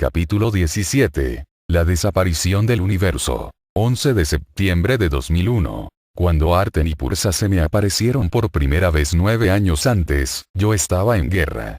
Capítulo 17. La desaparición del universo. 11 de septiembre de 2001. Cuando Arten y Pursa se me aparecieron por primera vez 9 años antes, yo estaba en guerra.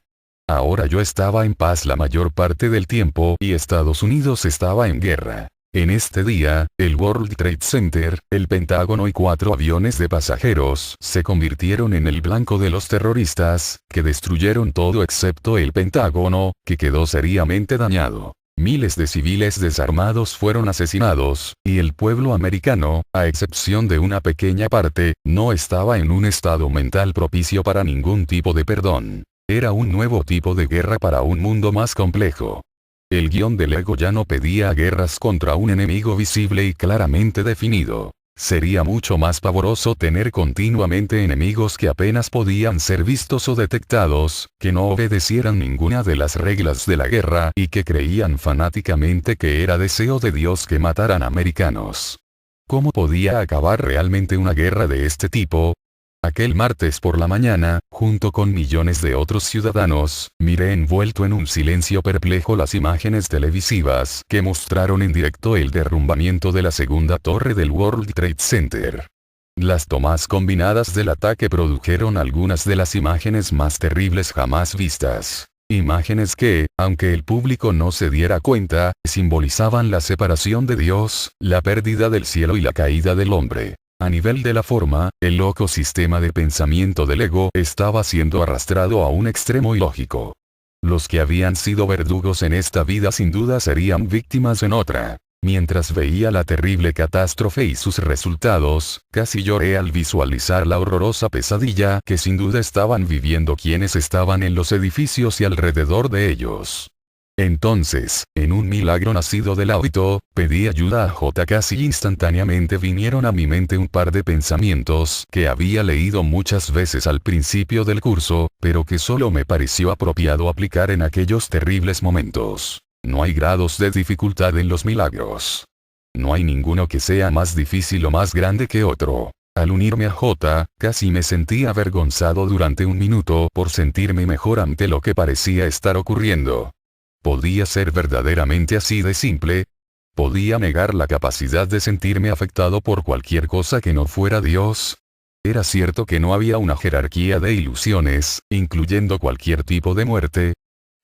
Ahora yo estaba en paz la mayor parte del tiempo y Estados Unidos estaba en guerra. En este día, el World Trade Center, el Pentágono y 4 aviones de pasajeros se convirtieron en el blanco de los terroristas, que destruyeron todo excepto el Pentágono, que quedó seriamente dañado. Miles de civiles desarmados fueron asesinados, y el pueblo americano, a excepción de una pequeña parte, no estaba en un estado mental propicio para ningún tipo de perdón. Era un nuevo tipo de guerra para un mundo más complejo. El guión del ego ya no pedía guerras contra un enemigo visible y claramente definido. Sería mucho más pavoroso tener continuamente enemigos que apenas podían ser vistos o detectados, que no obedecieran ninguna de las reglas de la guerra y que creían fanáticamente que era deseo de Dios que mataran americanos. ¿Cómo podía acabar realmente una guerra de este tipo? Aquel martes por la mañana, junto con millones de otros ciudadanos, miré envuelto en un silencio perplejo las imágenes televisivas que mostraron en directo el derrumbamiento de la segunda torre del World Trade Center. Las tomas combinadas del ataque produjeron algunas de las imágenes más terribles jamás vistas. Imágenes que, aunque el público no se diera cuenta, simbolizaban la separación de Dios, la pérdida del cielo y la caída del hombre. A nivel de la forma, el loco sistema de pensamiento del ego estaba siendo arrastrado a un extremo ilógico. Los que habían sido verdugos en esta vida sin duda serían víctimas en otra. Mientras veía la terrible catástrofe y sus resultados, casi lloré al visualizar la horrorosa pesadilla que sin duda estaban viviendo quienes estaban en los edificios y alrededor de ellos. Entonces, en un milagro nacido del hábito, pedí ayuda a J. Casi instantáneamente vinieron a mi mente un par de pensamientos que había leído muchas veces al principio del curso, pero que solo me pareció apropiado aplicar en aquellos terribles momentos. No hay grados de dificultad en los milagros. No hay ninguno que sea más difícil o más grande que otro. Al unirme a J. Casi me sentí avergonzado durante un minuto por sentirme mejor ante lo que parecía estar ocurriendo. ¿Podía ser verdaderamente así de simple? ¿Podía negar la capacidad de sentirme afectado por cualquier cosa que no fuera Dios? ¿Era cierto que no había una jerarquía de ilusiones, incluyendo cualquier tipo de muerte?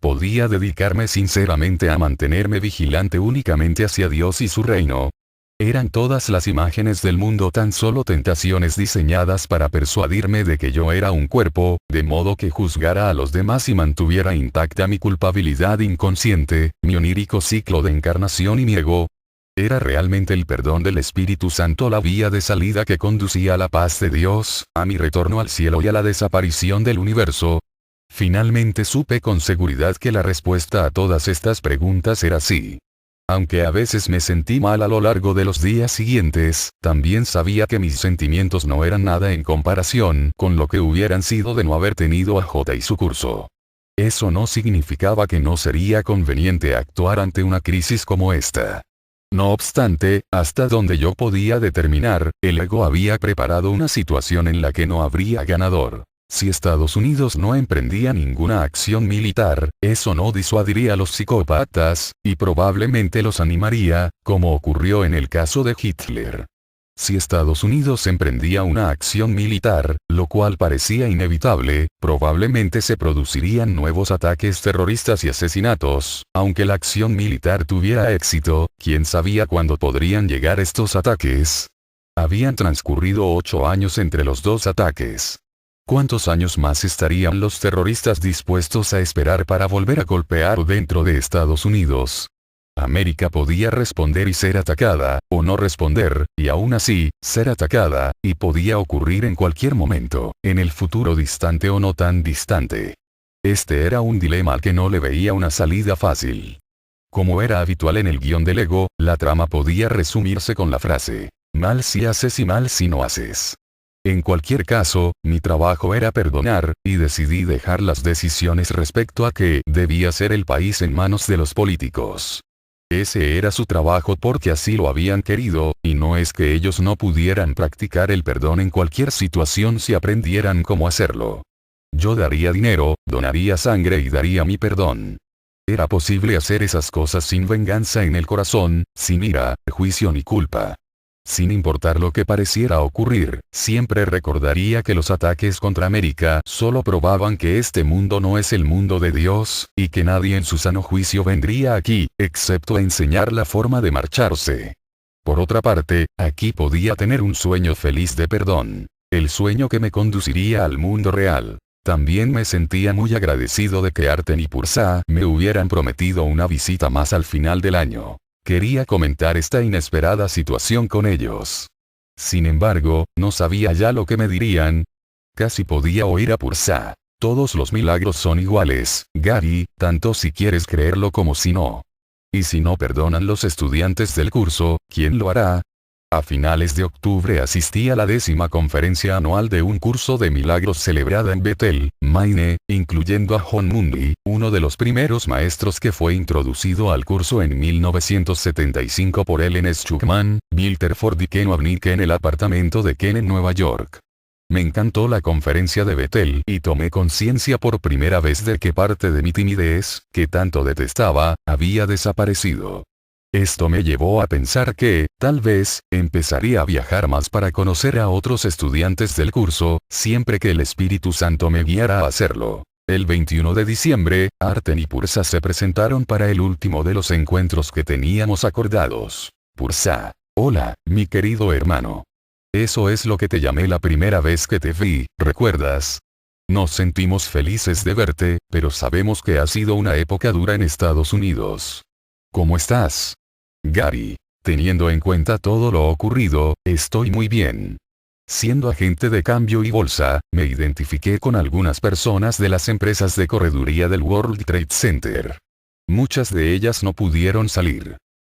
¿Podía dedicarme sinceramente a mantenerme vigilante únicamente hacia Dios y su reino? ¿Eran todas las imágenes del mundo tan solo tentaciones diseñadas para persuadirme de que yo era un cuerpo, de modo que juzgara a los demás y mantuviera intacta mi culpabilidad inconsciente, mi onírico ciclo de encarnación y mi ego? ¿Era realmente el perdón del Espíritu Santo la vía de salida que conducía a la paz de Dios, a mi retorno al cielo y a la desaparición del universo? Finalmente supe con seguridad que la respuesta a todas estas preguntas era sí. Aunque a veces me sentí mal a lo largo de los días siguientes, también sabía que mis sentimientos no eran nada en comparación con lo que hubieran sido de no haber tenido a J y su curso. Eso no significaba que no sería conveniente actuar ante una crisis como esta. No obstante, hasta donde yo podía determinar, el ego había preparado una situación en la que no habría ganador. Si Estados Unidos no emprendía ninguna acción militar, eso no disuadiría a los psicópatas, y probablemente los animaría, como ocurrió en el caso de Hitler. Si Estados Unidos emprendía una acción militar, lo cual parecía inevitable, probablemente se producirían nuevos ataques terroristas y asesinatos, aunque la acción militar tuviera éxito, ¿quién sabía cuándo podrían llegar estos ataques? Habían transcurrido 8 años entre los dos ataques. ¿Cuántos años más estarían los terroristas dispuestos a esperar para volver a golpear dentro de Estados Unidos? América podía responder y ser atacada, o no responder, y aún así, ser atacada, y podía ocurrir en cualquier momento, en el futuro distante o no tan distante. Este era un dilema al que no le veía una salida fácil. Como era habitual en el guión del ego, la trama podía resumirse con la frase: mal si haces y mal si no haces. En cualquier caso, mi trabajo era perdonar, y decidí dejar las decisiones respecto a qué debía ser el país en manos de los políticos. Ese era su trabajo porque así lo habían querido, y no es que ellos no pudieran practicar el perdón en cualquier situación si aprendieran cómo hacerlo. Yo daría dinero, donaría sangre y daría mi perdón. Era posible hacer esas cosas sin venganza en el corazón, sin ira, juicio ni culpa. Sin importar lo que pareciera ocurrir, siempre recordaría que los ataques contra América solo probaban que este mundo no es el mundo de Dios, y que nadie en su sano juicio vendría aquí, excepto a enseñar la forma de marcharse. Por otra parte, aquí podía tener un sueño feliz de perdón. El sueño que me conduciría al mundo real. También me sentía muy agradecido de que Arten y Pursa me hubieran prometido una visita más al final del año. Quería comentar esta inesperada situación con ellos. Sin embargo, no sabía ya lo que me dirían. Casi podía oír a Pursa. Todos los milagros son iguales, Gary, tanto si quieres creerlo como si no. Y si no perdonan los estudiantes del curso, ¿quién lo hará? A finales de octubre asistí a la 10ª conferencia anual de un curso de milagros celebrada en Bethel, Maine, incluyendo a John Mundy, uno de los primeros maestros que fue introducido al curso en 1975 por Ellen S. Schuckman, Milterford y Ken Wapnick en el apartamento de Ken en Nueva York. Me encantó la conferencia de Bethel y tomé conciencia por primera vez de que parte de mi timidez, que tanto detestaba, había desaparecido. Esto me llevó a pensar que, tal vez, empezaría a viajar más para conocer a otros estudiantes del curso, siempre que el Espíritu Santo me guiara a hacerlo. El 21 de diciembre, Arten y Pursa se presentaron para el último de los encuentros que teníamos acordados. Pursa: hola, mi querido hermano. Eso es lo que te llamé la primera vez que te vi, ¿recuerdas? Nos sentimos felices de verte, pero sabemos que ha sido una época dura en Estados Unidos. ¿Cómo estás? Gary: teniendo en cuenta todo lo ocurrido, estoy muy bien. Siendo agente de cambio y bolsa, me identifiqué con algunas personas de las empresas de correduría del World Trade Center. Muchas de ellas no pudieron salir.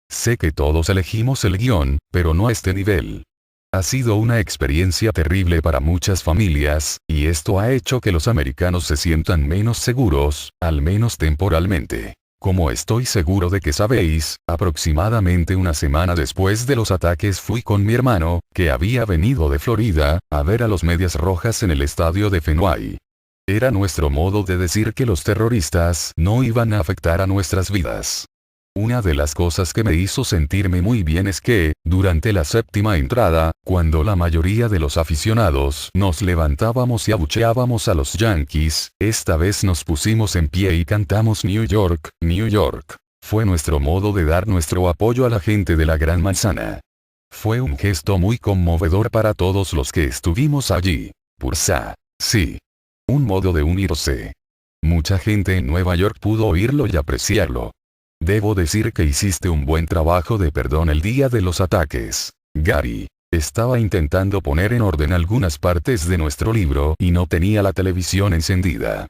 Sé que todos elegimos el guión, pero no a este nivel. Ha sido una experiencia terrible para muchas familias, y esto ha hecho que los americanos se sientan menos seguros, al menos temporalmente. Como estoy seguro de que sabéis, aproximadamente una semana después de los ataques fui con mi hermano, que había venido de Florida, a ver a los Medias Rojas en el estadio de Fenway. Era nuestro modo de decir que los terroristas no iban a afectar a nuestras vidas. Una de las cosas que me hizo sentirme muy bien es que, durante la 7ª entrada, cuando la mayoría de los aficionados nos levantábamos y abucheábamos a los Yankees, esta vez nos pusimos en pie y cantamos New York, New York. Fue nuestro modo de dar nuestro apoyo a la gente de la Gran Manzana. Fue un gesto muy conmovedor para todos los que estuvimos allí. Pursa: sí. Un modo de unirse. Mucha gente en Nueva York pudo oírlo y apreciarlo. Debo decir que hiciste un buen trabajo de perdón el día de los ataques, Gary. Estaba intentando poner en orden algunas partes de nuestro libro y no tenía la televisión encendida.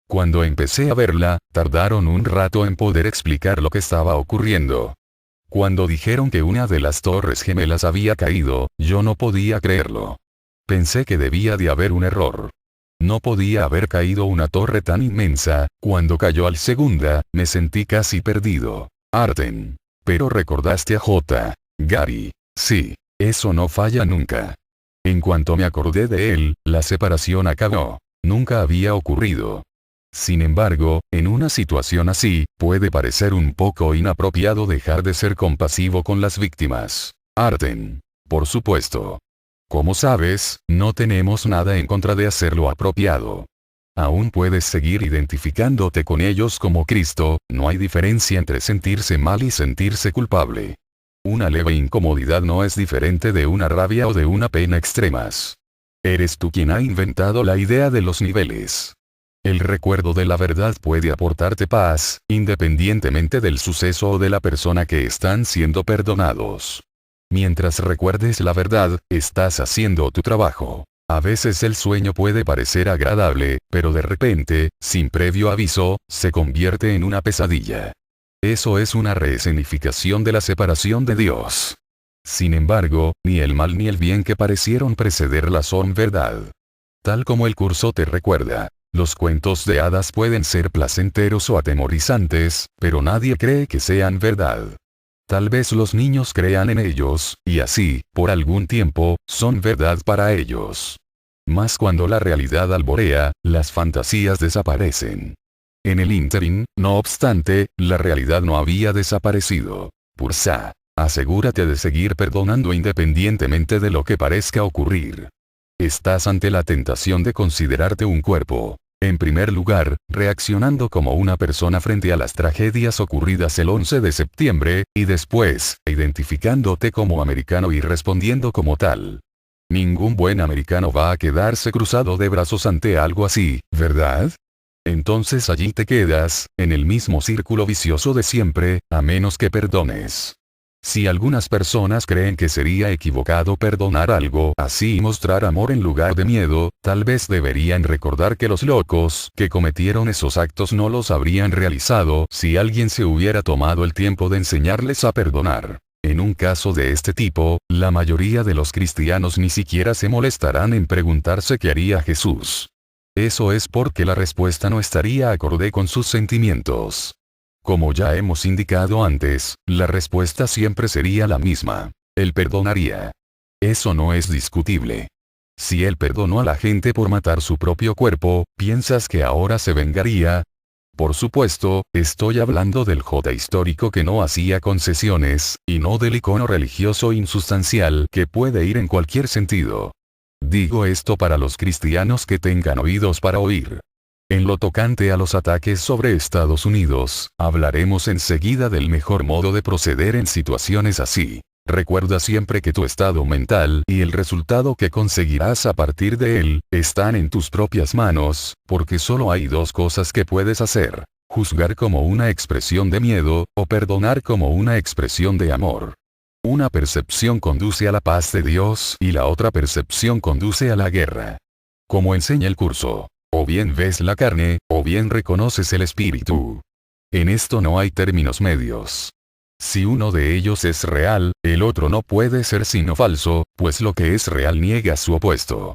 Cuando empecé a verla, tardaron un rato en poder explicar lo que estaba ocurriendo. Cuando dijeron que una de las torres gemelas había caído, yo no podía creerlo. Pensé que debía de haber un error. No podía haber caído una torre tan inmensa. Cuando cayó al segunda, me sentí casi perdido. Arten: pero recordaste a J. Gary. Sí, eso no falla nunca. En cuanto me acordé de él, la separación acabó. Nunca había ocurrido. Sin embargo, en una situación así, puede parecer un poco inapropiado dejar de ser compasivo con las víctimas. Arten: por supuesto. Como sabes, no tenemos nada en contra de hacerlo apropiado. Aún puedes seguir identificándote con ellos como Cristo, no hay diferencia entre sentirse mal y sentirse culpable. Una leve incomodidad no es diferente de una rabia o de una pena extremas. Eres tú quien ha inventado la idea de los niveles. El recuerdo de la verdad puede aportarte paz, independientemente del suceso o de la persona que están siendo perdonados. Mientras recuerdes la verdad, estás haciendo tu trabajo. A veces el sueño puede parecer agradable, pero de repente, sin previo aviso, se convierte en una pesadilla. Eso es una reescenificación de la separación de Dios. Sin embargo, ni el mal ni el bien que parecieron precederla son verdad. Tal como el curso te recuerda, los cuentos de hadas pueden ser placenteros o atemorizantes, pero nadie cree que sean verdad. Tal vez los niños crean en ellos, y así, por algún tiempo, son verdad para ellos. Mas cuando la realidad alborea, las fantasías desaparecen. En el ínterin, no obstante, la realidad no había desaparecido. Pursa. Asegúrate de seguir perdonando independientemente de lo que parezca ocurrir. Estás ante la tentación de considerarte un cuerpo. En primer lugar, reaccionando como una persona frente a las tragedias ocurridas el 11 de septiembre, y después, identificándote como americano y respondiendo como tal. Ningún buen americano va a quedarse cruzado de brazos ante algo así, ¿verdad? Entonces allí te quedas, en el mismo círculo vicioso de siempre, a menos que perdones. Si algunas personas creen que sería equivocado perdonar algo así y mostrar amor en lugar de miedo, tal vez deberían recordar que los locos que cometieron esos actos no los habrían realizado si alguien se hubiera tomado el tiempo de enseñarles a perdonar. En un caso de este tipo, la mayoría de los cristianos ni siquiera se molestarán en preguntarse qué haría Jesús. Eso es porque la respuesta no estaría acorde con sus sentimientos. Como ya hemos indicado antes, la respuesta siempre sería la misma. Él perdonaría. Eso no es discutible. Si él perdonó a la gente por matar su propio cuerpo, ¿piensas que ahora se vengaría? Por supuesto, estoy hablando del Jota histórico que no hacía concesiones, y no del icono religioso insustancial que puede ir en cualquier sentido. Digo esto para los cristianos que tengan oídos para oír. En lo tocante a los ataques sobre Estados Unidos, hablaremos enseguida del mejor modo de proceder en situaciones así. Recuerda siempre que tu estado mental y el resultado que conseguirás a partir de él, están en tus propias manos, porque solo hay dos cosas que puedes hacer: juzgar como una expresión de miedo, o perdonar como una expresión de amor. Una percepción conduce a la paz de Dios y la otra percepción conduce a la guerra. Como enseña el curso. O bien ves la carne, o bien reconoces el espíritu. En esto no hay términos medios. Si uno de ellos es real, el otro no puede ser sino falso, pues lo que es real niega su opuesto.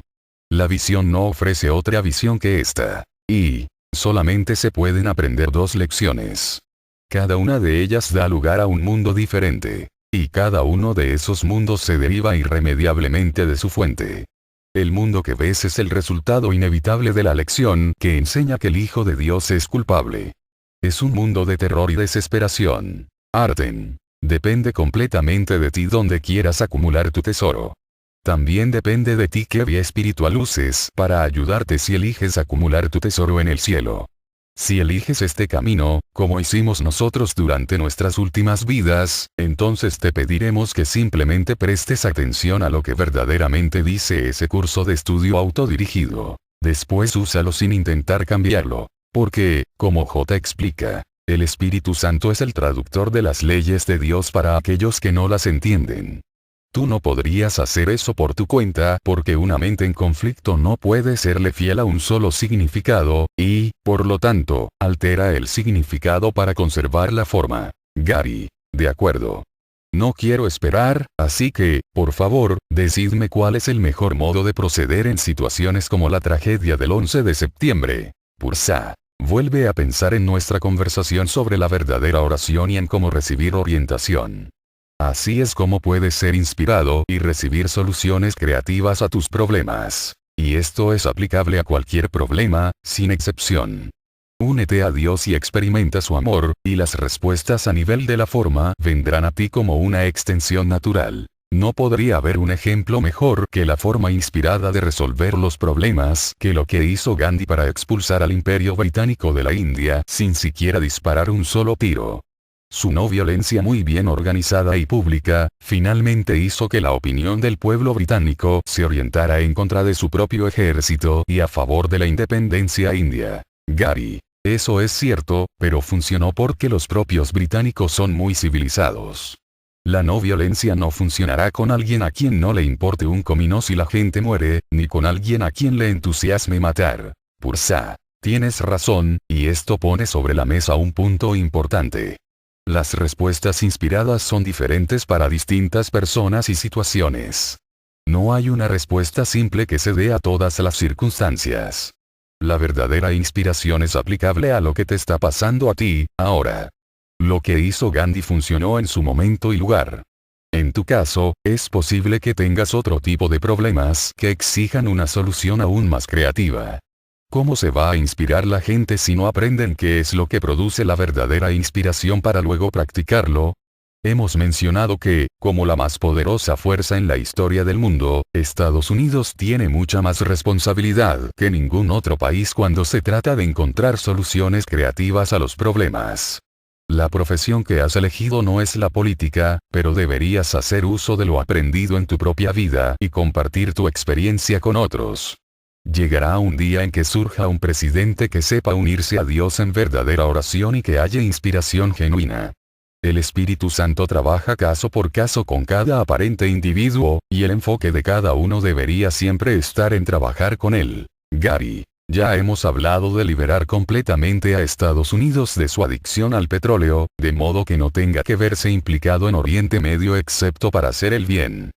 La visión no ofrece otra visión que esta. Y solamente se pueden aprender dos lecciones. Cada una de ellas da lugar a un mundo diferente. Y cada uno de esos mundos se deriva irremediablemente de su fuente. El mundo que ves es el resultado inevitable de la lección que enseña que el Hijo de Dios es culpable. Es un mundo de terror y desesperación. Arten. Depende completamente de ti donde quieras acumular tu tesoro. También depende de ti qué vía espiritual uses para ayudarte si eliges acumular tu tesoro en el cielo. Si eliges este camino, como hicimos nosotros durante nuestras últimas vidas, entonces te pediremos que simplemente prestes atención a lo que verdaderamente dice ese curso de estudio autodirigido. Después úsalo sin intentar cambiarlo. Porque, como J explica, el Espíritu Santo es el traductor de las leyes de Dios para aquellos que no las entienden. Tú no podrías hacer eso por tu cuenta porque una mente en conflicto no puede serle fiel a un solo significado, y, por lo tanto, altera el significado para conservar la forma. Gary. De acuerdo. No quiero esperar, así que, por favor, decidme cuál es el mejor modo de proceder en situaciones como la tragedia del 11 de septiembre. Pursa. Vuelve a pensar en nuestra conversación sobre la verdadera oración y en cómo recibir orientación. Así es como puedes ser inspirado y recibir soluciones creativas a tus problemas. Y esto es aplicable a cualquier problema, sin excepción. Únete a Dios y experimenta su amor, y las respuestas a nivel de la forma vendrán a ti como una extensión natural. No podría haber un ejemplo mejor que la forma inspirada de resolver los problemas que lo que hizo Gandhi para expulsar al Imperio Británico de la India sin siquiera disparar un solo tiro. Su no violencia muy bien organizada y pública, finalmente hizo que la opinión del pueblo británico se orientara en contra de su propio ejército y a favor de la independencia india. Gary. Eso es cierto, pero funcionó porque los propios británicos son muy civilizados. La no violencia no funcionará con alguien a quien no le importe un comino si la gente muere, ni con alguien a quien le entusiasme matar. Pursa. Tienes razón, y esto pone sobre la mesa un punto importante. Las respuestas inspiradas son diferentes para distintas personas y situaciones. No hay una respuesta simple que se dé a todas las circunstancias. La verdadera inspiración es aplicable a lo que te está pasando a ti, ahora. Lo que hizo Gandhi funcionó en su momento y lugar. En tu caso, es posible que tengas otro tipo de problemas que exijan una solución aún más creativa. ¿Cómo se va a inspirar la gente si no aprenden qué es lo que produce la verdadera inspiración para luego practicarlo? Hemos mencionado que, como la más poderosa fuerza en la historia del mundo, Estados Unidos tiene mucha más responsabilidad que ningún otro país cuando se trata de encontrar soluciones creativas a los problemas. La profesión que has elegido no es la política, pero deberías hacer uso de lo aprendido en tu propia vida y compartir tu experiencia con otros. Llegará un día en que surja un presidente que sepa unirse a Dios en verdadera oración y que haya inspiración genuina. El Espíritu Santo trabaja caso por caso con cada aparente individuo, y el enfoque de cada uno debería siempre estar en trabajar con él. Gary. Ya hemos hablado de liberar completamente a Estados Unidos de su adicción al petróleo, de modo que no tenga que verse implicado en Oriente Medio excepto para hacer el bien.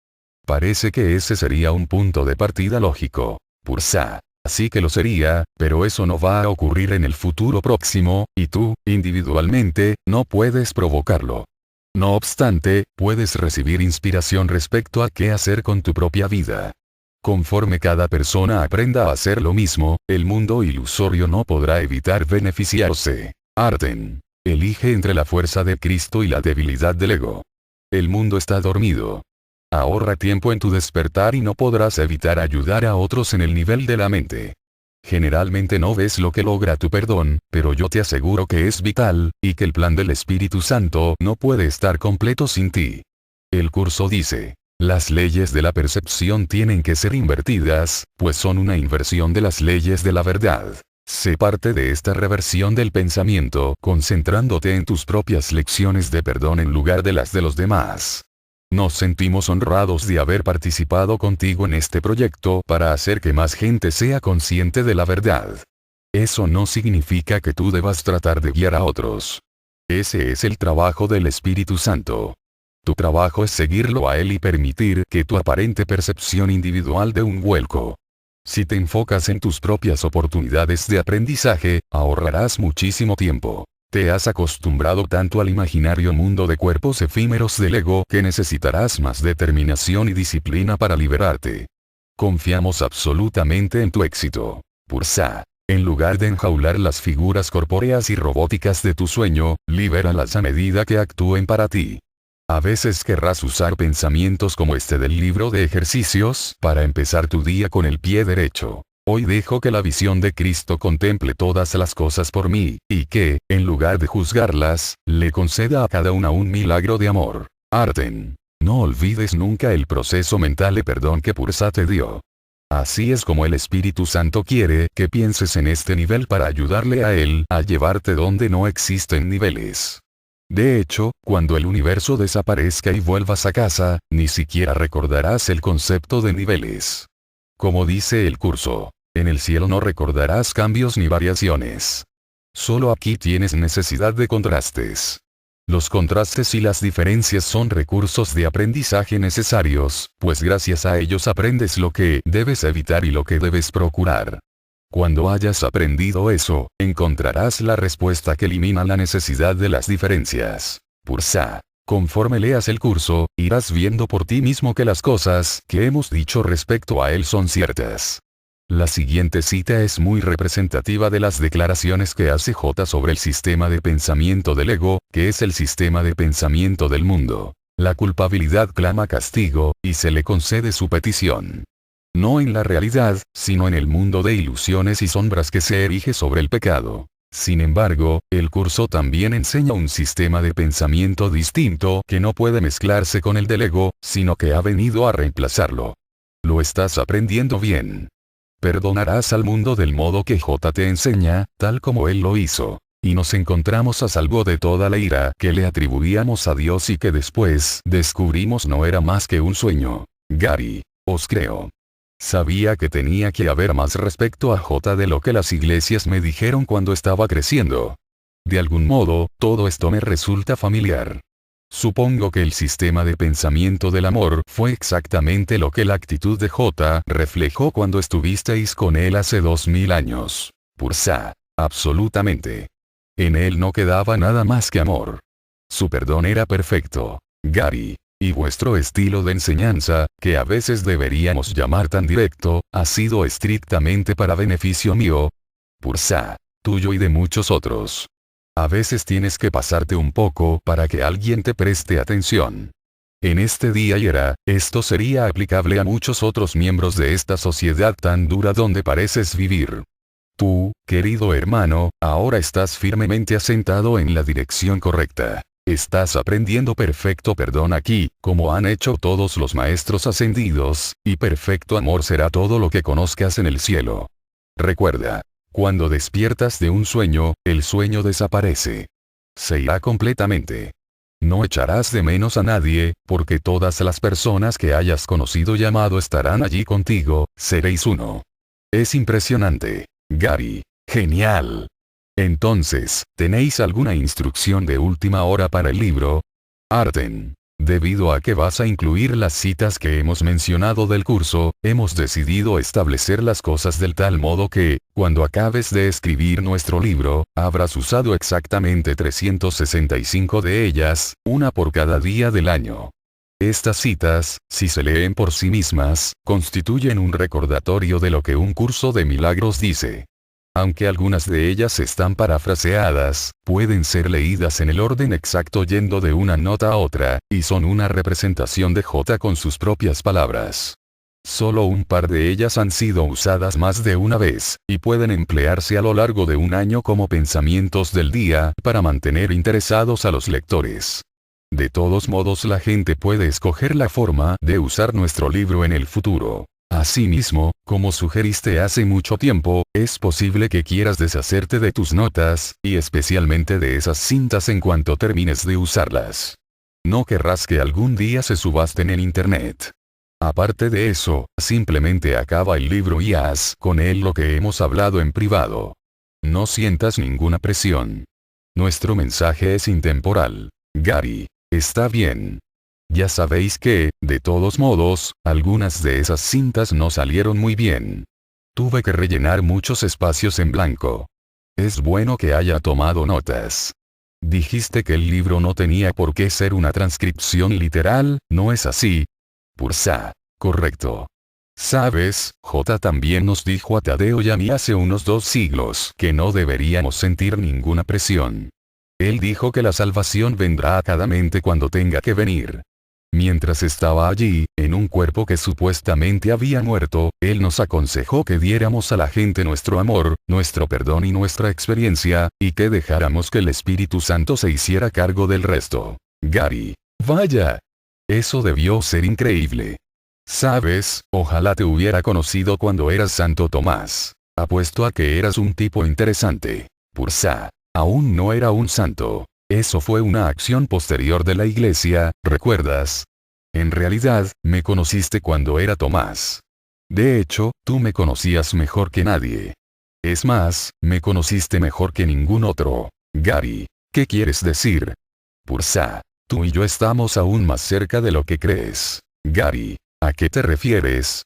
Parece que ese sería un punto de partida lógico. Pursa. Así que lo sería, pero eso no va a ocurrir en el futuro próximo, y tú, individualmente, no puedes provocarlo. No obstante, puedes recibir inspiración respecto a qué hacer con tu propia vida. Conforme cada persona aprenda a hacer lo mismo, el mundo ilusorio no podrá evitar beneficiarse. Arden. Elige entre la fuerza de Cristo y la debilidad del ego. El mundo está dormido. Ahorra tiempo en tu despertar y no podrás evitar ayudar a otros en el nivel de la mente. Generalmente no ves lo que logra tu perdón, pero yo te aseguro que es vital, y que el plan del Espíritu Santo no puede estar completo sin ti. El curso dice, las leyes de la percepción tienen que ser invertidas, pues son una inversión de las leyes de la verdad. Sé parte de esta reversión del pensamiento, concentrándote en tus propias lecciones de perdón en lugar de las de los demás. Nos sentimos honrados de haber participado contigo en este proyecto para hacer que más gente sea consciente de la verdad. Eso no significa que tú debas tratar de guiar a otros. Ese es el trabajo del Espíritu Santo. Tu trabajo es seguirlo a él y permitir que tu aparente percepción individual dé un vuelco. Si te enfocas en tus propias oportunidades de aprendizaje, ahorrarás muchísimo tiempo. Te has acostumbrado tanto al imaginario mundo de cuerpos efímeros del ego que necesitarás más determinación y disciplina para liberarte. Confiamos absolutamente en tu éxito. Pursa. En lugar de enjaular las figuras corpóreas y robóticas de tu sueño, libéralas a medida que actúen para ti. A veces querrás usar pensamientos como este del libro de ejercicios para empezar tu día con el pie derecho. Hoy dejo que la visión de Cristo contemple todas las cosas por mí, y que, en lugar de juzgarlas, le conceda a cada una un milagro de amor. Arden. No olvides nunca el proceso mental de perdón que Pursa te dio. Así es como el Espíritu Santo quiere que pienses en este nivel para ayudarle a él a llevarte donde no existen niveles. De hecho, cuando el universo desaparezca y vuelvas a casa, ni siquiera recordarás el concepto de niveles. Como dice el curso, en el cielo no recordarás cambios ni variaciones. Solo aquí tienes necesidad de contrastes. Los contrastes y las diferencias son recursos de aprendizaje necesarios, pues gracias a ellos aprendes lo que debes evitar y lo que debes procurar. Cuando hayas aprendido eso, encontrarás la respuesta que elimina la necesidad de las diferencias. Pursa. Conforme leas el curso, irás viendo por ti mismo que las cosas que hemos dicho respecto a él son ciertas. La siguiente cita es muy representativa de las declaraciones que hace J sobre el sistema de pensamiento del ego, que es el sistema de pensamiento del mundo. La culpabilidad clama castigo, y se le concede su petición. No en la realidad, sino en el mundo de ilusiones y sombras que se erige sobre el pecado. Sin embargo, el curso también enseña un sistema de pensamiento distinto que no puede mezclarse con el del ego, sino que ha venido a reemplazarlo. Lo estás aprendiendo bien. Perdonarás al mundo del modo que J te enseña, tal como él lo hizo. Y nos encontramos a salvo de toda la ira que le atribuíamos a Dios y que después descubrimos no era más que un sueño. Gary. Os creo. Sabía que tenía que haber más respecto a J de lo que las iglesias me dijeron cuando estaba creciendo. De algún modo, todo esto me resulta familiar. Supongo que el sistema de pensamiento del amor fue exactamente lo que la actitud de J reflejó cuando estuvisteis con él hace 2000 años. Pursa. Absolutamente. En él no quedaba nada más que amor. Su perdón era perfecto. Gary. Y vuestro estilo de enseñanza, que a veces deberíamos llamar tan directo, ha sido estrictamente para beneficio mío. Pursa. Tuyo y de muchos otros. A veces tienes que pasarte un poco para que alguien te preste atención. En este día y era, esto sería aplicable a muchos otros miembros de esta sociedad tan dura donde pareces vivir. Tú, querido hermano, ahora estás firmemente asentado en la dirección correcta. Estás aprendiendo perfecto perdón aquí, como han hecho todos los maestros ascendidos, y perfecto amor será todo lo que conozcas en el cielo. Recuerda, cuando despiertas de un sueño, el sueño desaparece. Se irá completamente. No echarás de menos a nadie, porque todas las personas que hayas conocido y amado estarán allí contigo, seréis uno. Es impresionante. Gary. Genial. Entonces, ¿tenéis alguna instrucción de última hora para el libro? Arten. Debido a que vas a incluir las citas que hemos mencionado del curso, hemos decidido establecer las cosas del tal modo que, cuando acabes de escribir nuestro libro, habrás usado exactamente 365 de ellas, una por cada día del año. Estas citas, si se leen por sí mismas, constituyen un recordatorio de lo que un curso de milagros dice. Aunque algunas de ellas están parafraseadas, pueden ser leídas en el orden exacto yendo de una nota a otra, y son una representación de J con sus propias palabras. Solo un par de ellas han sido usadas más de una vez, y pueden emplearse a lo largo de un año como pensamientos del día, para mantener interesados a los lectores. De todos modos, la gente puede escoger la forma de usar nuestro libro en el futuro. Asimismo, como sugeriste hace mucho tiempo, es posible que quieras deshacerte de tus notas, y especialmente de esas cintas en cuanto termines de usarlas. No querrás que algún día se subasten en Internet. Aparte de eso, simplemente acaba el libro y haz con él lo que hemos hablado en privado. No sientas ninguna presión. Nuestro mensaje es intemporal. Gary. Está bien. Ya sabéis que, de todos modos, algunas de esas cintas no salieron muy bien. Tuve que rellenar muchos espacios en blanco. Es bueno que haya tomado notas. Dijiste que el libro no tenía por qué ser una transcripción literal, ¿no es así? Pursa. Correcto. Sabes, J también nos dijo a Tadeo y a mí hace unos 2 siglos que no deberíamos sentir ninguna presión. Él dijo que la salvación vendrá a cada mente cuando tenga que venir. Mientras estaba allí, en un cuerpo que supuestamente había muerto, él nos aconsejó que diéramos a la gente nuestro amor, nuestro perdón y nuestra experiencia, y que dejáramos que el Espíritu Santo se hiciera cargo del resto. Gary. Vaya. Eso debió ser increíble. Sabes, ojalá te hubiera conocido cuando eras Santo Tomás. Apuesto a que eras un tipo interesante. Pursa. Aún no era un santo. Eso fue una acción posterior de la iglesia, ¿recuerdas? En realidad, me conociste cuando era Tomás. De hecho, tú me conocías mejor que nadie. Es más, me conociste mejor que ningún otro. Gary. ¿Qué quieres decir? Pursa. Tú y yo estamos aún más cerca de lo que crees. Gary. ¿A qué te refieres?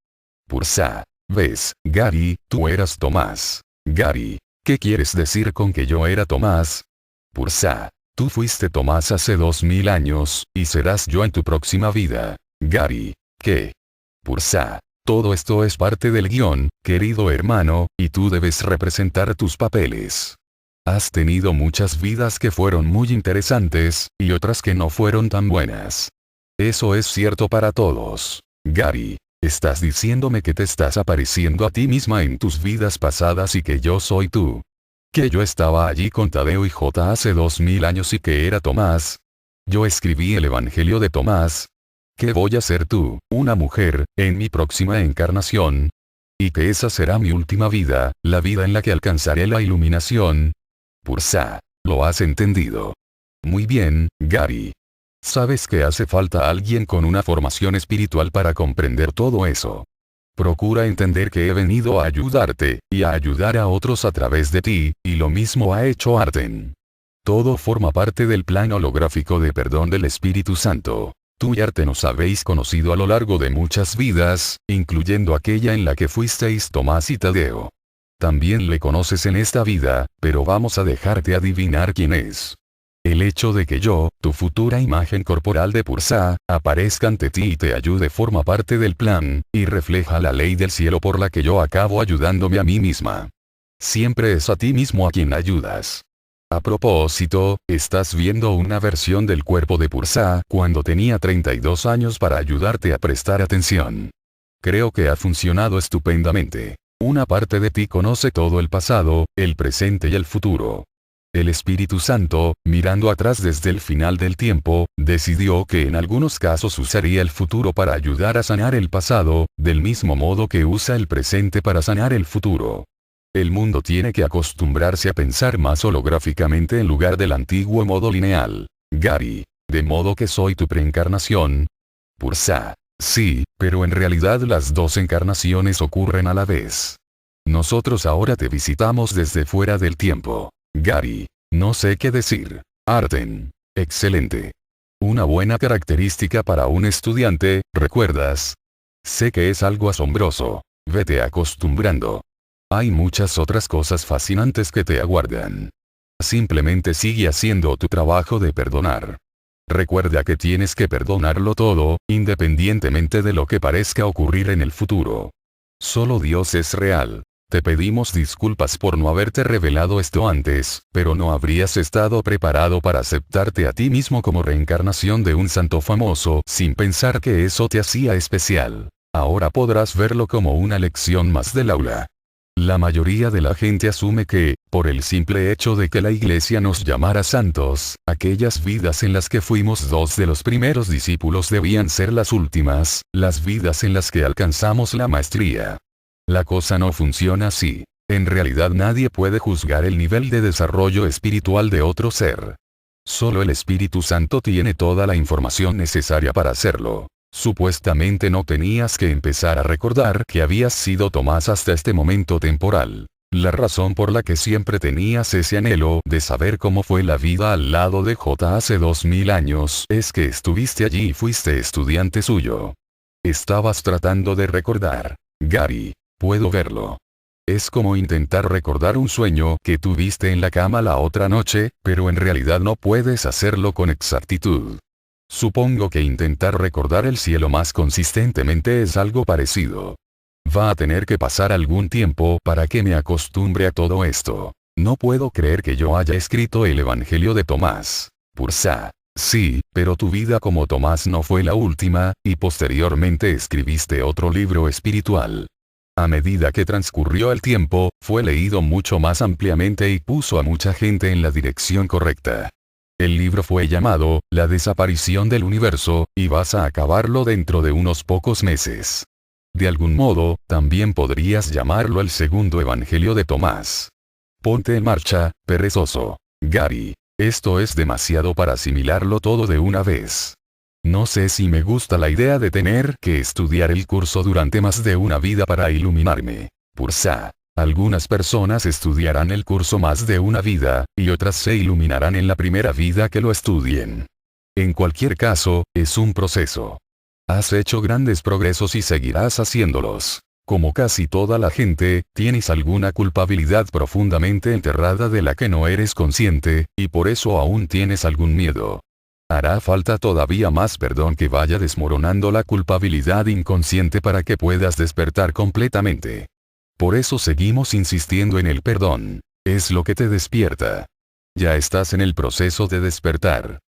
Pursa. Ves, Gary, tú eras Tomás. Gary. ¿Qué quieres decir con que yo era Tomás? Pursa. Tú fuiste Tomás hace 2000 años, y serás yo en tu próxima vida. Gary. ¿Qué? Pursa. Todo esto es parte del guión, querido hermano, y tú debes representar tus papeles. Has tenido muchas vidas que fueron muy interesantes, y otras que no fueron tan buenas. Eso es cierto para todos. Gary. Estás diciéndome que te estás apareciendo a ti misma en tus vidas pasadas y que yo soy tú. Que yo estaba allí con Tadeo y J hace 2000 años y que era Tomás. Yo escribí el Evangelio de Tomás. ¿Qué voy a ser tú, una mujer, en mi próxima encarnación? Y que esa será mi última vida, la vida en la que alcanzaré la iluminación. Pursa. ¿Lo has entendido? Muy bien, Gary. Sabes que hace falta alguien con una formación espiritual para comprender todo eso. Procura entender que he venido a ayudarte, y a ayudar a otros a través de ti, y lo mismo ha hecho Arten. Todo forma parte del plan holográfico de perdón del Espíritu Santo. Tú y Arten os habéis conocido a lo largo de muchas vidas, incluyendo aquella en la que fuisteis Tomás y Tadeo. También le conoces en esta vida, pero vamos a dejarte adivinar quién es. El hecho de que yo, tu futura imagen corporal de Pursa, aparezca ante ti y te ayude forma parte del plan, y refleja la ley del cielo por la que yo acabo ayudándome a mí misma. Siempre es a ti mismo a quien ayudas. A propósito, estás viendo una versión del cuerpo de Pursa cuando tenía 32 años para ayudarte a prestar atención. Creo que ha funcionado estupendamente. Una parte de ti conoce todo el pasado, el presente y el futuro. El Espíritu Santo, mirando atrás desde el final del tiempo, decidió que en algunos casos usaría el futuro para ayudar a sanar el pasado, del mismo modo que usa el presente para sanar el futuro. El mundo tiene que acostumbrarse a pensar más holográficamente en lugar del antiguo modo lineal. Gary. De modo que soy tu preencarnación. Pursa. Sí, pero en realidad las dos encarnaciones ocurren a la vez. Nosotros ahora te visitamos desde fuera del tiempo. Gary. No sé qué decir. Arten. Excelente. Una buena característica para un estudiante, ¿recuerdas? Sé que es algo asombroso. Vete acostumbrando. Hay muchas otras cosas fascinantes que te aguardan. Simplemente sigue haciendo tu trabajo de perdonar. Recuerda que tienes que perdonarlo todo, independientemente de lo que parezca ocurrir en el futuro. Solo Dios es real. Te pedimos disculpas por no haberte revelado esto antes, pero no habrías estado preparado para aceptarte a ti mismo como reencarnación de un santo famoso sin pensar que eso te hacía especial. Ahora podrás verlo como una lección más del aula. La mayoría de la gente asume que, por el simple hecho de que la iglesia nos llamara santos, aquellas vidas en las que fuimos dos de los primeros discípulos debían ser las últimas, las vidas en las que alcanzamos la maestría. La cosa no funciona así. En realidad nadie puede juzgar el nivel de desarrollo espiritual de otro ser. Solo el Espíritu Santo tiene toda la información necesaria para hacerlo. Supuestamente no tenías que empezar a recordar que habías sido Tomás hasta este momento temporal. La razón por la que siempre tenías ese anhelo de saber cómo fue la vida al lado de J hace 2000 años es que estuviste allí y fuiste estudiante suyo. Estabas tratando de recordar. Gary, puedo verlo. Es como intentar recordar un sueño que tuviste en la cama la otra noche, pero en realidad no puedes hacerlo con exactitud. Supongo que intentar recordar el cielo más consistentemente es algo parecido. Va a tener que pasar algún tiempo para que me acostumbre a todo esto. No puedo creer que yo haya escrito el Evangelio de Tomás. Pursa. Sí, pero tu vida como Tomás no fue la última, y posteriormente escribiste otro libro espiritual. A medida que transcurrió el tiempo, fue leído mucho más ampliamente y puso a mucha gente en la dirección correcta. El libro fue llamado, La desaparición del universo, y vas a acabarlo dentro de unos pocos meses. De algún modo, también podrías llamarlo el segundo Evangelio de Tomás. Ponte en marcha, perezoso. Gary. Esto es demasiado para asimilarlo todo de una vez. No sé si me gusta la idea de tener que estudiar el curso durante más de una vida para iluminarme. Pursa. Algunas personas estudiarán el curso más de una vida, y otras se iluminarán en la primera vida que lo estudien. En cualquier caso, es un proceso. Has hecho grandes progresos y seguirás haciéndolos. Como casi toda la gente, tienes alguna culpabilidad profundamente enterrada de la que no eres consciente, y por eso aún tienes algún miedo. Hará falta todavía más perdón que vaya desmoronando la culpabilidad inconsciente para que puedas despertar completamente. Por eso seguimos insistiendo en el perdón. Es lo que te despierta. Ya estás en el proceso de despertar.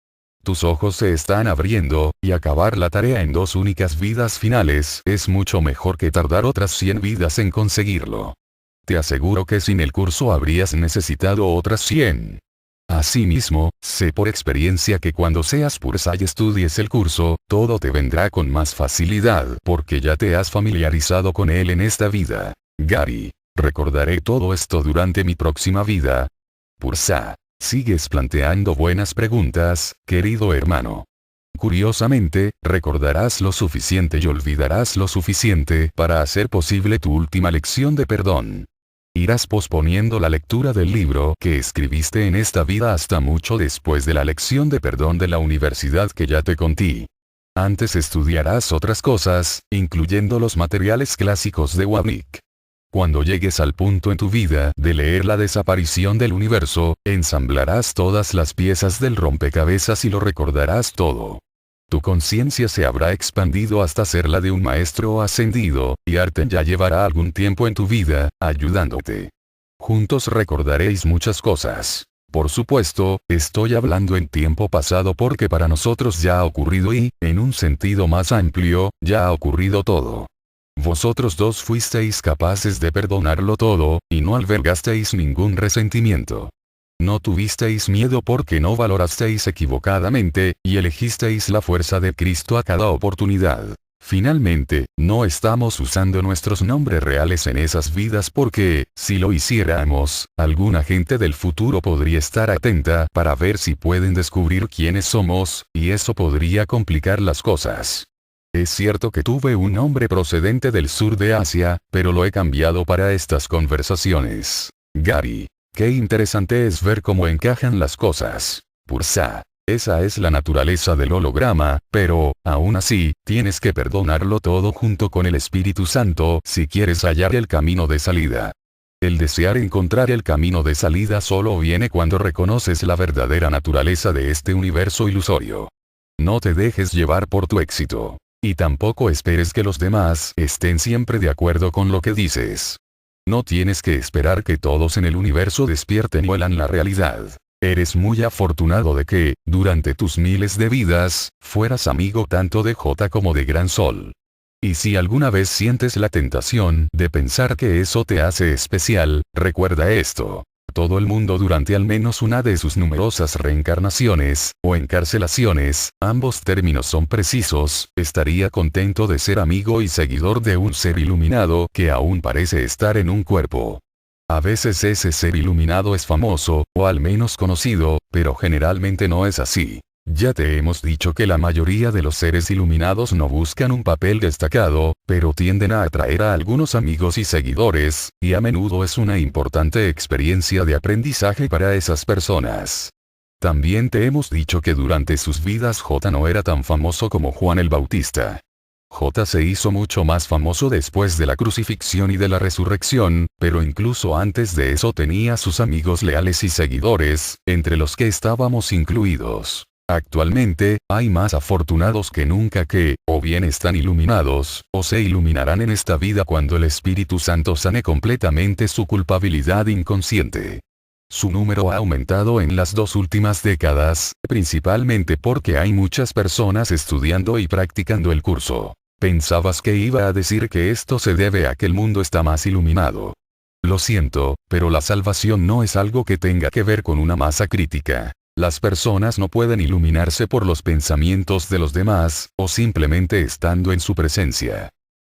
Tus ojos se están abriendo, y acabar la tarea en 2 únicas vidas finales es mucho mejor que tardar otras 100 vidas en conseguirlo. Te aseguro que sin el curso habrías necesitado otras 100. Asimismo, sé por experiencia que cuando seas Pursa y estudies el curso, todo te vendrá con más facilidad porque ya te has familiarizado con él en esta vida. Gary, recordaré todo esto durante mi próxima vida. Pursa, sigues planteando buenas preguntas, querido hermano. Curiosamente, recordarás lo suficiente y olvidarás lo suficiente para hacer posible tu última lección de perdón. Irás posponiendo la lectura del libro que escribiste en esta vida hasta mucho después de la lección de perdón de la universidad que ya te conté. Antes estudiarás otras cosas, incluyendo los materiales clásicos de Warnick. Cuando llegues al punto en tu vida de leer la desaparición del universo, ensamblarás todas las piezas del rompecabezas y lo recordarás todo. Tu conciencia se habrá expandido hasta ser la de un maestro ascendido, y Arten ya llevará algún tiempo en tu vida, ayudándote. Juntos recordaréis muchas cosas. Por supuesto, estoy hablando en tiempo pasado porque para nosotros ya ha ocurrido y, en un sentido más amplio, ya ha ocurrido todo. Vosotros dos fuisteis capaces de perdonarlo todo, y no albergasteis ningún resentimiento. No tuvisteis miedo porque no valorasteis equivocadamente, y elegisteis la fuerza de Cristo a cada oportunidad. Finalmente, no estamos usando nuestros nombres reales en esas vidas porque, si lo hiciéramos, alguna gente del futuro podría estar atenta para ver si pueden descubrir quiénes somos, y eso podría complicar las cosas. Es cierto que tuve un nombre procedente del sur de Asia, pero lo he cambiado para estas conversaciones. Gary. Qué interesante es ver cómo encajan las cosas. Pursa. Esa es la naturaleza del holograma, pero, aún así, tienes que perdonarlo todo junto con el Espíritu Santo si quieres hallar el camino de salida. El desear encontrar el camino de salida solo viene cuando reconoces la verdadera naturaleza de este universo ilusorio. No te dejes llevar por tu éxito. Y tampoco esperes que los demás estén siempre de acuerdo con lo que dices. No tienes que esperar que todos en el universo despierten y huelan la realidad. Eres muy afortunado de que, durante tus miles de vidas, fueras amigo tanto de J como de Gran Sol. Y si alguna vez sientes la tentación de pensar que eso te hace especial, recuerda esto. Todo el mundo durante al menos una de sus numerosas reencarnaciones, o encarcelaciones, ambos términos son precisos, estaría contento de ser amigo y seguidor de un ser iluminado que aún parece estar en un cuerpo. A veces ese ser iluminado es famoso, o al menos conocido, pero generalmente no es así. Ya te hemos dicho que la mayoría de los seres iluminados no buscan un papel destacado, pero tienden a atraer a algunos amigos y seguidores, y a menudo es una importante experiencia de aprendizaje para esas personas. También te hemos dicho que durante sus vidas J no era tan famoso como Juan el Bautista. J se hizo mucho más famoso después de la crucifixión y de la resurrección, pero incluso antes de eso tenía sus amigos leales y seguidores, entre los que estábamos incluidos. Actualmente, hay más afortunados que nunca que, o bien están iluminados, o se iluminarán en esta vida cuando el Espíritu Santo sane completamente su culpabilidad inconsciente. Su número ha aumentado en las 2 últimas décadas, principalmente porque hay muchas personas estudiando y practicando el curso. Pensabas que iba a decir que esto se debe a que el mundo está más iluminado. Lo siento, pero la salvación no es algo que tenga que ver con una masa crítica. Las personas no pueden iluminarse por los pensamientos de los demás, o simplemente estando en su presencia.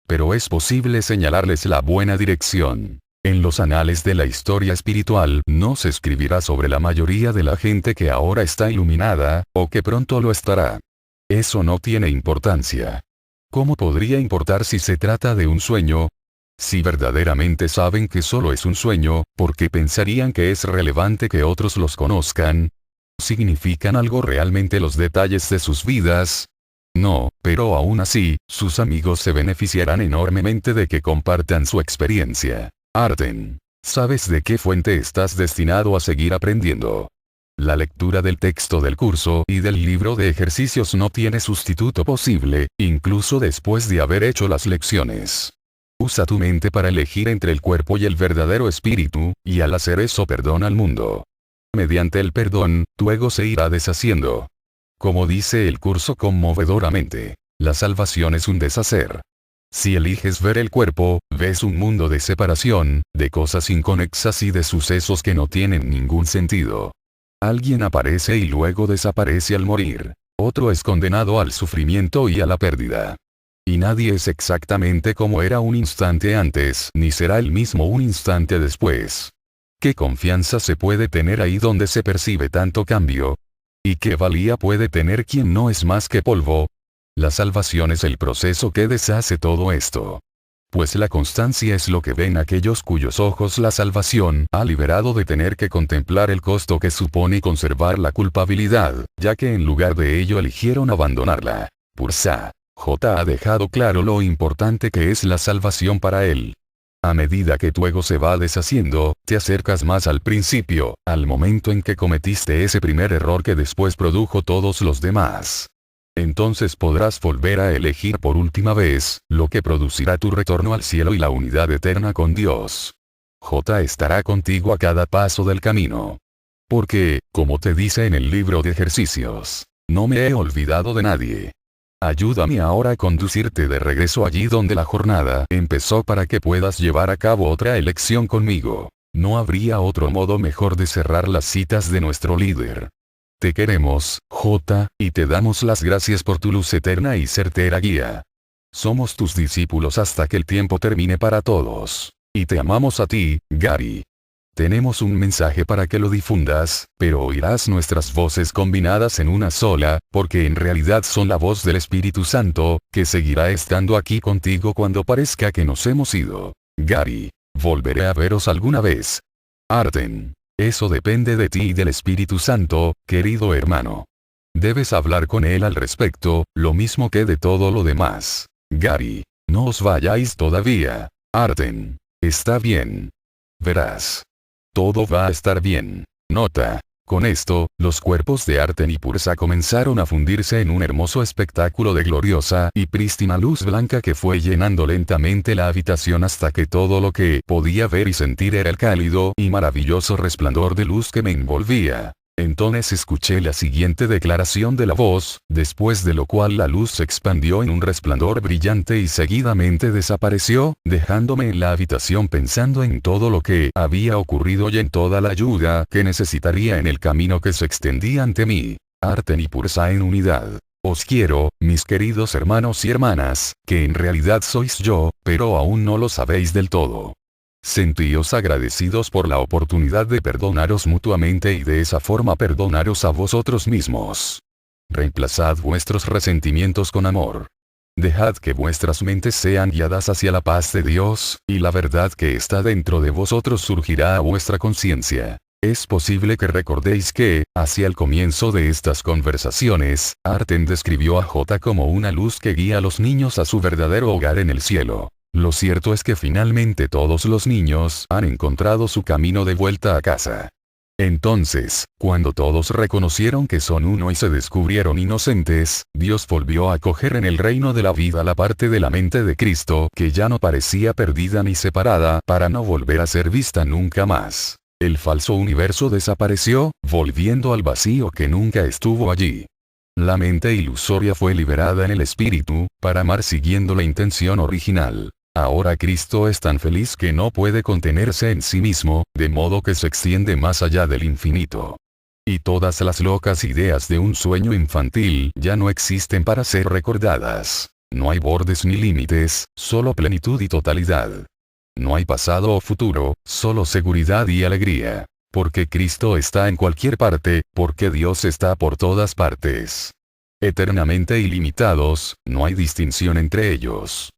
Pero es posible señalarles la buena dirección. En los anales de la historia espiritual no se escribirá sobre la mayoría de la gente que ahora está iluminada, o que pronto lo estará. Eso no tiene importancia. ¿Cómo podría importar si se trata de un sueño? Si verdaderamente saben que solo es un sueño, ¿por qué pensarían que es relevante que otros los conozcan? ¿Significan algo realmente los detalles de sus vidas? No, pero aún así, sus amigos se beneficiarán enormemente de que compartan su experiencia. Arten. ¿Sabes de qué fuente estás destinado a seguir aprendiendo? La lectura del texto del curso y del libro de ejercicios no tiene sustituto posible, incluso después de haber hecho las lecciones. Usa tu mente para elegir entre el cuerpo y el verdadero espíritu, y al hacer eso perdona al mundo. Mediante el perdón, tu ego se irá deshaciendo. Como dice el curso conmovedoramente, la salvación es un deshacer. Si eliges ver el cuerpo, ves un mundo de separación, de cosas inconexas y de sucesos que no tienen ningún sentido. Alguien aparece y luego desaparece al morir. Otro es condenado al sufrimiento y a la pérdida. Y nadie es exactamente como era un instante antes, ni será el mismo un instante después. ¿Qué confianza se puede tener ahí donde se percibe tanto cambio? ¿Y qué valía puede tener quien no es más que polvo? La salvación es el proceso que deshace todo esto. Pues la constancia es lo que ven aquellos cuyos ojos la salvación ha liberado de tener que contemplar el costo que supone conservar la culpabilidad, ya que en lugar de ello eligieron abandonarla. Pursa. J ha dejado claro lo importante que es la salvación para él. A medida que tu ego se va deshaciendo, te acercas más al principio, al momento en que cometiste ese primer error que después produjo todos los demás. Entonces podrás volver a elegir por última vez, lo que producirá tu retorno al cielo y la unidad eterna con Dios. J estará contigo a cada paso del camino. Porque, como te dice en el libro de ejercicios, no me he olvidado de nadie. Ayúdame ahora a conducirte de regreso allí donde la jornada empezó para que puedas llevar a cabo otra elección conmigo. No habría otro modo mejor de cerrar las citas de nuestro líder. Te queremos, J, y te damos las gracias por tu luz eterna y certera guía. Somos tus discípulos hasta que el tiempo termine para todos. Y te amamos a ti, Gary. Tenemos un mensaje para que lo difundas, pero oirás nuestras voces combinadas en una sola, porque en realidad son la voz del Espíritu Santo, que seguirá estando aquí contigo cuando parezca que nos hemos ido. Gary, volveré a veros alguna vez. Arten. Eso depende de ti y del Espíritu Santo, querido hermano. Debes hablar con él al respecto, lo mismo que de todo lo demás. Gary, no os vayáis todavía. Arten. Está bien. Verás. Todo va a estar bien. Nota. Con esto, los cuerpos de Arten y Pursa comenzaron a fundirse en un hermoso espectáculo de gloriosa y prístina luz blanca que fue llenando lentamente la habitación hasta que todo lo que podía ver y sentir era el cálido y maravilloso resplandor de luz que me envolvía. Entonces escuché la siguiente declaración de la voz, después de lo cual la luz se expandió en un resplandor brillante y seguidamente desapareció, dejándome en la habitación pensando en todo lo que había ocurrido y en toda la ayuda que necesitaría en el camino que se extendía ante mí. Arten y Pursa en unidad. Os quiero, mis queridos hermanos y hermanas, que en realidad sois yo, pero aún no lo sabéis del todo. Sentíos agradecidos por la oportunidad de perdonaros mutuamente y de esa forma perdonaros a vosotros mismos. Reemplazad vuestros resentimientos con amor. Dejad que vuestras mentes sean guiadas hacia la paz de Dios, y la verdad que está dentro de vosotros surgirá a vuestra conciencia. Es posible que recordéis que, hacia el comienzo de estas conversaciones, Arten describió a J como una luz que guía a los niños a su verdadero hogar en el cielo. Lo cierto es que finalmente todos los niños han encontrado su camino de vuelta a casa. Entonces, cuando todos reconocieron que son uno y se descubrieron inocentes, Dios volvió a coger en el reino de la vida la parte de la mente de Cristo que ya no parecía perdida ni separada para no volver a ser vista nunca más. El falso universo desapareció, volviendo al vacío que nunca estuvo allí. La mente ilusoria fue liberada en el espíritu, para amar siguiendo la intención original. Ahora Cristo es tan feliz que no puede contenerse en sí mismo, de modo que se extiende más allá del infinito. Y todas las locas ideas de un sueño infantil ya no existen para ser recordadas. No hay bordes ni límites, solo plenitud y totalidad. No hay pasado o futuro, solo seguridad y alegría. Porque Cristo está en cualquier parte, porque Dios está por todas partes. Eternamente ilimitados, no hay distinción entre ellos.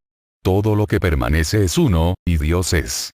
Todo lo que permanece es uno, y Dios es.